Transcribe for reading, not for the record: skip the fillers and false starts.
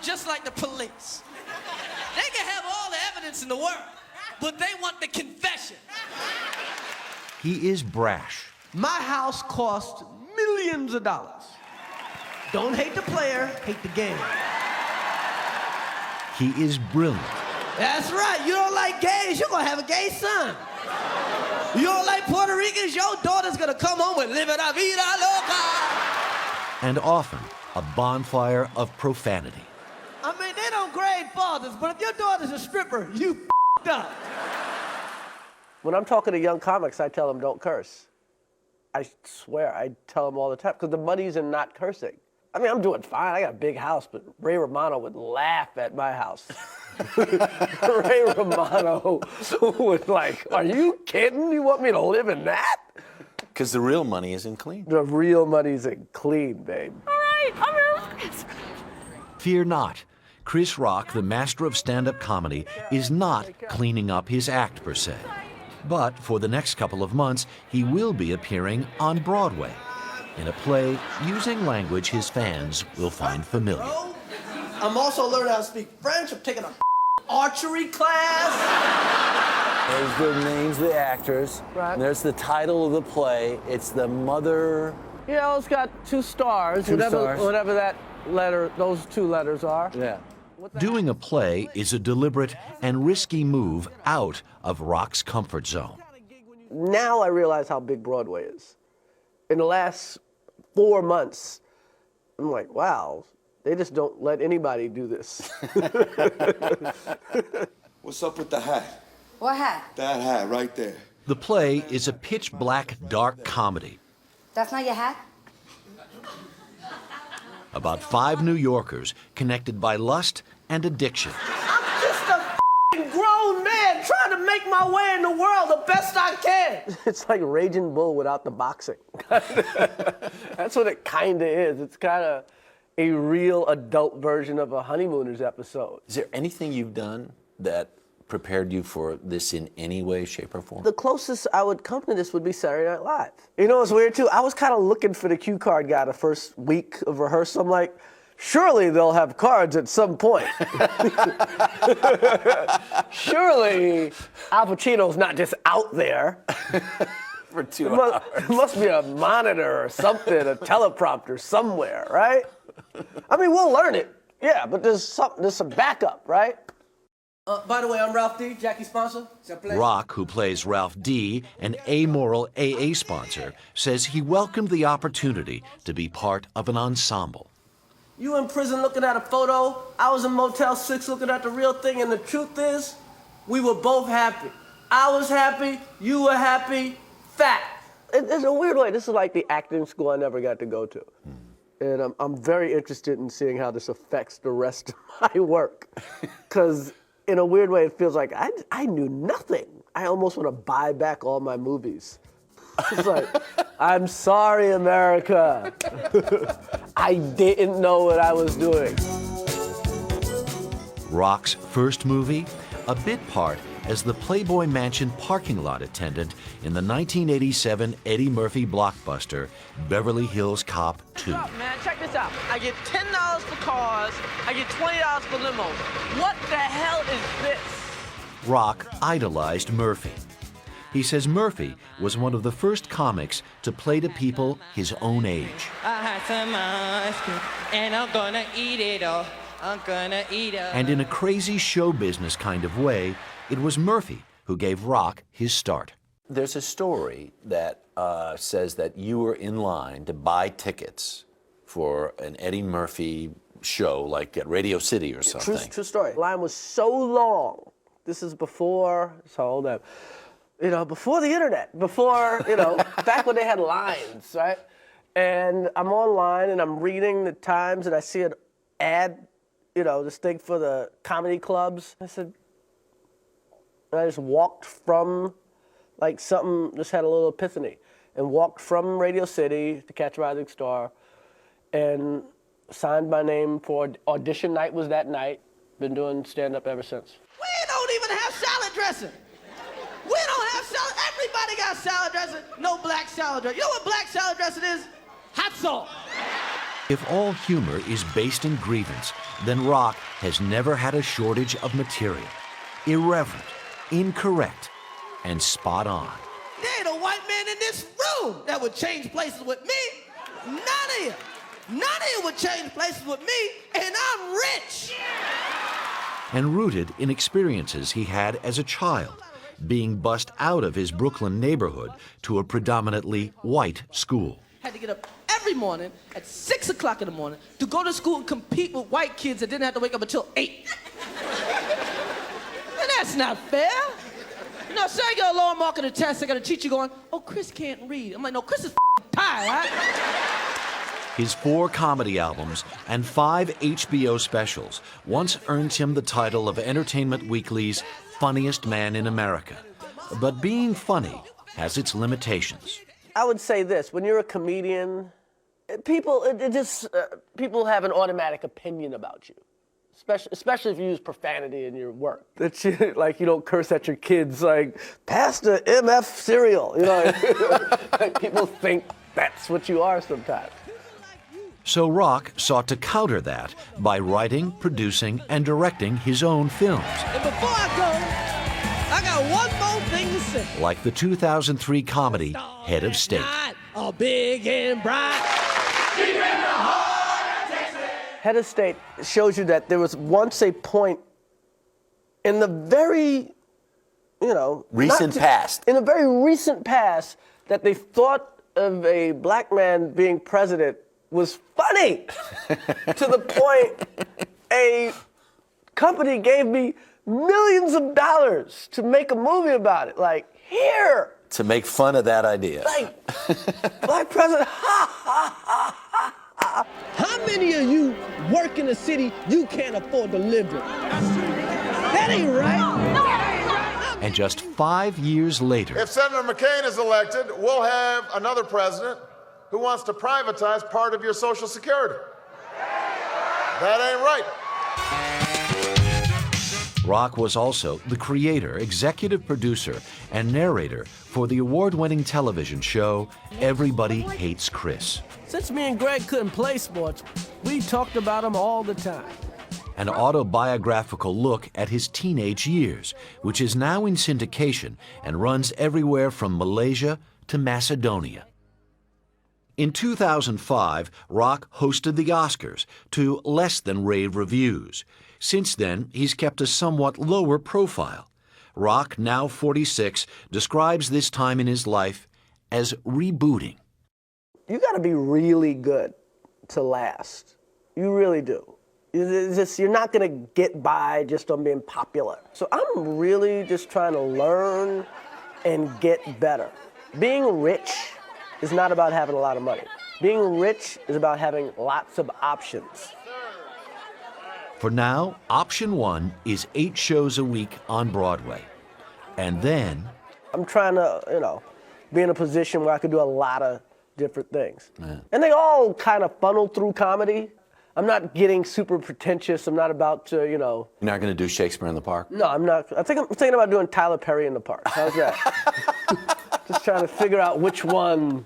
just like the police. They can have all the evidence in the world, but they want the confession. He is brash. My house cost millions of dollars. Don't hate the player, hate the game. He is brilliant. That's right. You don't like gays, you're gonna have a gay son. You don't like Puerto Ricans, your daughter's gonna come home and live in la vida loca. And often a bonfire of profanity. I mean, they don't grade fathers, but if your daughter's a stripper, you f***ed up. When I'm talking to young comics, I tell them don't curse. I swear, I tell them all the time, because the money's in not cursing. I mean, I'm doing fine. I got a big house, but Ray Romano would laugh at my house. Ray Romano was like, are you kidding? You want me to live in that? Because the real money isn't clean. The real money's in clean, babe. All right, I'm real. Fear not. Chris Rock, the master of stand-up comedy, is not cleaning up his act per se. But for the next couple of months, he will be appearing on Broadway in a play using language his fans will find familiar. I'm also learning how to speak French. I'm taking a archery class. There's the names of the actors. Right. And there's the title of the play. It's the Mother... You know, it's got 2 stars. Whatever that letter, those 2 letters are. Yeah. Doing a play is a deliberate and risky move out of Rock's comfort zone. Now I realize how big Broadway is. In the last 4 months, I'm like, wow, they just don't let anybody do this. What's up with the hat? What hat? That hat right there. The play is a pitch-black, dark comedy That's not your hat? about 5 New Yorkers connected by lust and addiction. I'm just a f***ing grown man trying to make my way in the world the best I can. It's like Raging Bull without the boxing. That's what it kind of is. It's kind of a real adult version of a Honeymooners episode. Is there anything you've done that prepared you for this in any way, shape, or form? The closest I would come to this would be Saturday Night Live. You know what's weird too? I was kind of looking for the cue card guy the first week of rehearsal. I'm like, surely they'll have cards at some point. Surely Al Pacino's not just out there. For 2 hours. There must be a monitor or something, a teleprompter somewhere, right? I mean, we'll learn it. Yeah, but there's some backup, right? By the way, I'm Ralph D, Jackie's sponsor. Rock, who plays Ralph D, an amoral AA sponsor, says he welcomed the opportunity to be part of an ensemble. You in prison looking at a photo, I was in Motel 6 looking at the real thing, and the truth is, we were both happy. I was happy, you were happy, fact. It's a weird way. This is like the acting school I never got to go to. And I'm very interested in seeing how this affects the rest of my work. Because in a weird way, it feels like I knew nothing. I almost want to buy back all my movies. It's like, I'm sorry, America. I didn't know what I was doing. Rock's first movie, a bit part as the Playboy Mansion parking lot attendant in the 1987 Eddie Murphy blockbuster, Beverly Hills Cop 2. What's up, man? Check this out. I get $10 for cars. I get $20 for limos. What the hell is this? Rock idolized Murphy. He says Murphy was one of the first comics to play to people his own age. I had some ice cream, and I'm gonna eat it all. I'm gonna eat it all. And in a crazy show business kind of way, it was Murphy who gave Rock his start. There's a story that says that you were in line to buy tickets for an Eddie Murphy show, like at Radio City or something. True story. The line was so long. This is before, so hold up. You know, before the internet, before, you know, back when they had lines, right? And I'm online and I'm reading the Times and I see an ad, you know, this thing for the comedy clubs. I said, and I just walked from, like something, just had a little epiphany, and walked from Radio City to Catch a Rising Star and signed my name for audition night was that night. Been doing stand-up ever since. We don't even have salad dressing. We don't have salad. Everybody got salad dressing. No black salad dressing. You know what black salad dressing is? Hot sauce. If all humor is based in grievance, then Rock has never had a shortage of material. Irreverent, incorrect, and spot on. There ain't a white man in this room that would change places with me. None of you. None of you would change places with me, and I'm rich. And rooted in experiences he had as a child, being bussed out of his Brooklyn neighborhood to a predominantly white school. Had to get up every morning at 6 o'clock in the morning to go to school and compete with white kids that didn't have to wake up until 8. And that's not fair. You know, say I get a lower mark on the test, I got a teacher going, oh, Chris can't read. I'm like, no, Chris is tired, right? His 4 comedy albums and 5 HBO specials once earned him the title of Entertainment Weekly's funniest man in America. But being funny has its limitations. I would say this: when you're a comedian, people have an automatic opinion about you, especially if you use profanity in your work. That you, like, you don't curse at your kids, like, pass the MF cereal. You know, like, people think that's what you are sometimes. So Rock sought to counter that by writing, producing, and directing his own films. And before I go, I got one more thing to say. Like the 2003 comedy Head of State. All big and bright. Head of State shows you that there was once a point in the very, Recent past. in the very recent past, that they thought of a black man being president was funny to the point a company gave me millions of dollars to make a movie about it. Like, here. To make fun of that idea. Like, black president, ha, ha, ha, ha, ha. How many of you work in a city you can't afford to live in? That ain't right. And just 5 years later, If Senator McCain is elected, we'll have another president who wants to privatize part of your Social Security. That ain't right. Rock was also the creator, executive producer, and narrator for the award-winning television show Everybody Hates Chris. Since me and Greg couldn't play sports, we talked about him all the time. An autobiographical look at his teenage years, which is now in syndication and runs everywhere from Malaysia to Macedonia. In 2005, Rock hosted the Oscars to less than rave reviews. Since then, he's kept a somewhat lower profile. Rock, now 46, describes this time in his life as rebooting. You got to be really good to last. You really do. You're not going to get by just on being popular. So I'm really just trying to learn and get better. Being rich is not about having a lot of money. Being rich is about having lots of options. For now, option 1 is 8 shows a week on Broadway. And then, I'm trying to, be in a position where I could do a lot of different things. And they all kind of funnel through comedy. I'm not getting super pretentious. I'm not about to, You're not going to do Shakespeare in the Park? No, I'm not. I'm thinking about doing Tyler Perry in the Park. How's that? Just trying to figure out which one